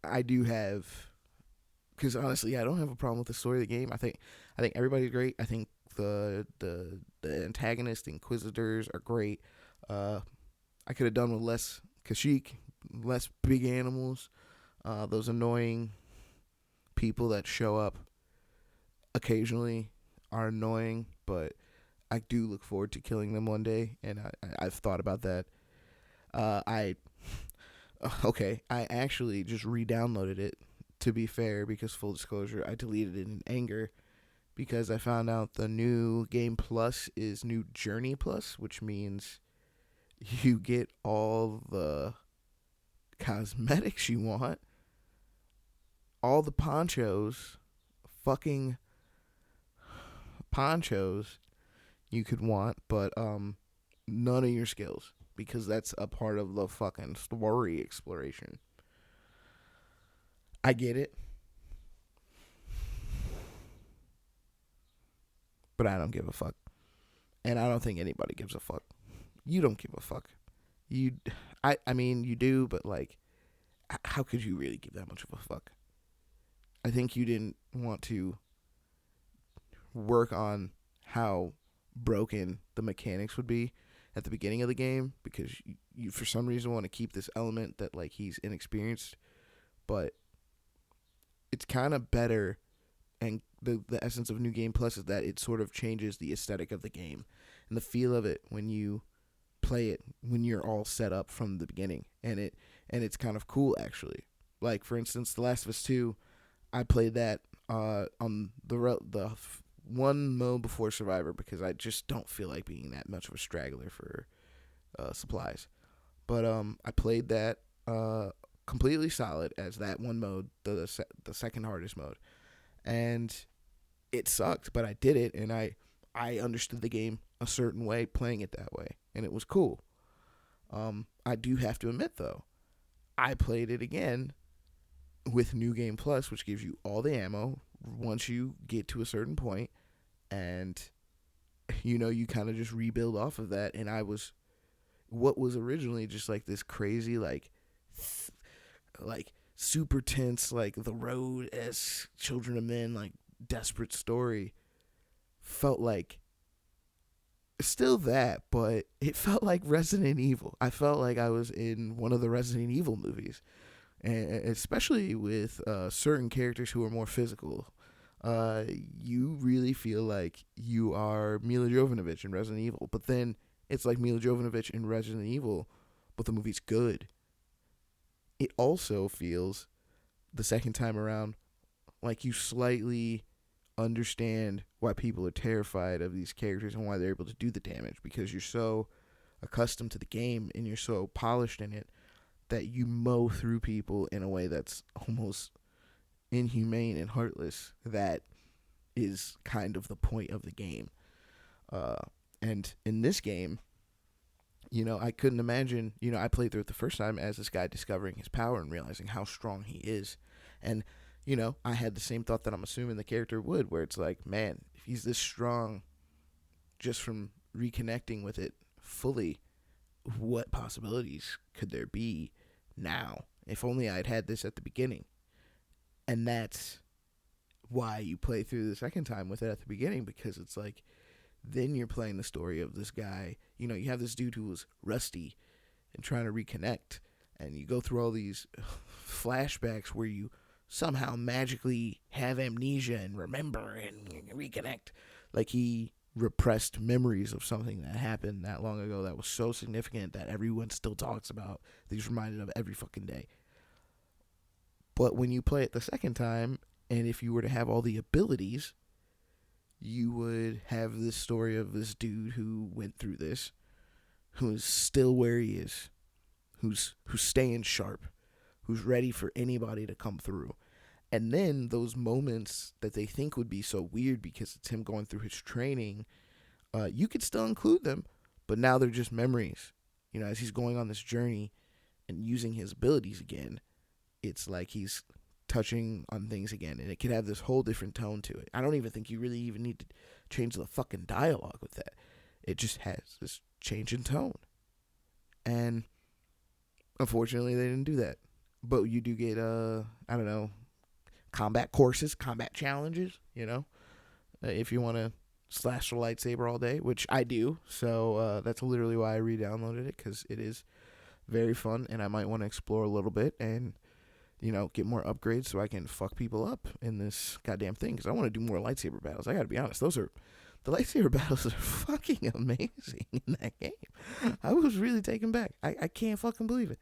I do have, because honestly, I don't have a problem with the story of the game. I think everybody's great. I think the antagonist inquisitors are great. Uh, I could have done with less Kashyyyk, less big animals. Those annoying people that show up occasionally are annoying, but I do look forward to killing them one day, and I've thought about that. I okay, I actually just re-downloaded it. To be fair, because full disclosure, I deleted it in anger because I found out the new game plus is new journey plus, which means you get all the cosmetics you want, all the fucking ponchos you could want, but none of your skills because that's a part of the fucking story exploration. I get it, but I don't give a fuck, and I don't think anybody gives a fuck. You don't give a fuck. You, I mean, you do, but like, how could you really give that much of a fuck? I think you didn't want to work on how broken the mechanics would be at the beginning of the game because you for some reason want to keep this element that like he's inexperienced, but it's kind of better. And the essence of New Game Plus is that it sort of changes the aesthetic of the game and the feel of it when you play it when you're all set up from the beginning, and it's kind of cool actually. Like for instance, The Last of Us 2, I played that on the one mode before Survivor because I just don't feel like being that much of a straggler for supplies. But I played that completely solid as that one mode, the second hardest mode, and it sucked, but I did it, and I understood the game a certain way playing it that way, and it was cool. I do have to admit though, I played it again with New Game Plus, which gives you all the ammo once you get to a certain point, and you kind of just rebuild off of that. And I was what was originally just like this crazy like super tense like the road as Children of Men like desperate story felt like still that, but it felt like Resident Evil. I felt like I was in one of the Resident Evil movies, and especially with certain characters who are more physical. You really feel like you are Mila Jovovich in Resident Evil, but then it's like Mila Jovovich in Resident Evil, but the movie's good. It also feels the second time around like you slightly understand why people are terrified of these characters and why they're able to do the damage because you're so accustomed to the game and you're so polished in it that you mow through people in a way that's almost inhumane and heartless. That is kind of the point of the game. Uh, and in this game, I couldn't imagine, I played through it the first time as this guy discovering his power and realizing how strong he is. And, I had the same thought that I'm assuming the character would, where it's like, man, if he's this strong just from reconnecting with it fully, what possibilities could there be now? If only I'd had this at the beginning. And that's why you play through the second time with it at the beginning, because it's like, then you're playing the story of this guy. You have this dude who was rusty and trying to reconnect, and you go through all these flashbacks where you somehow magically have amnesia and remember and reconnect. Like he repressed memories of something that happened that long ago that was so significant that everyone still talks about, that he's reminded of every fucking day. But when you play it the second time, and if you were to have all the abilities, you would have this story of this dude who went through this, who's still where he is, who's staying sharp, who's ready for anybody to come through. And then those moments that they think would be so weird because it's him going through his training, you could still include them, but now they're just memories. As he's going on this journey and using his abilities again, it's like he's touching on things again, and it could have this whole different tone to it. I don't even think you really even need to change the fucking dialogue with that. It just has this change in tone. And unfortunately, they didn't do that. but you do get I don't know, combat courses, combat challenges. If you want to slash the lightsaber all day, which I do. So that's literally why I re-downloaded it, because it is very fun, and I might want to explore a little bit and get more upgrades so I can fuck people up in this goddamn thing. Because I want to do more lightsaber battles. I got to be honest; the lightsaber battles are fucking amazing in that game. I was really taken back. I can't fucking believe it.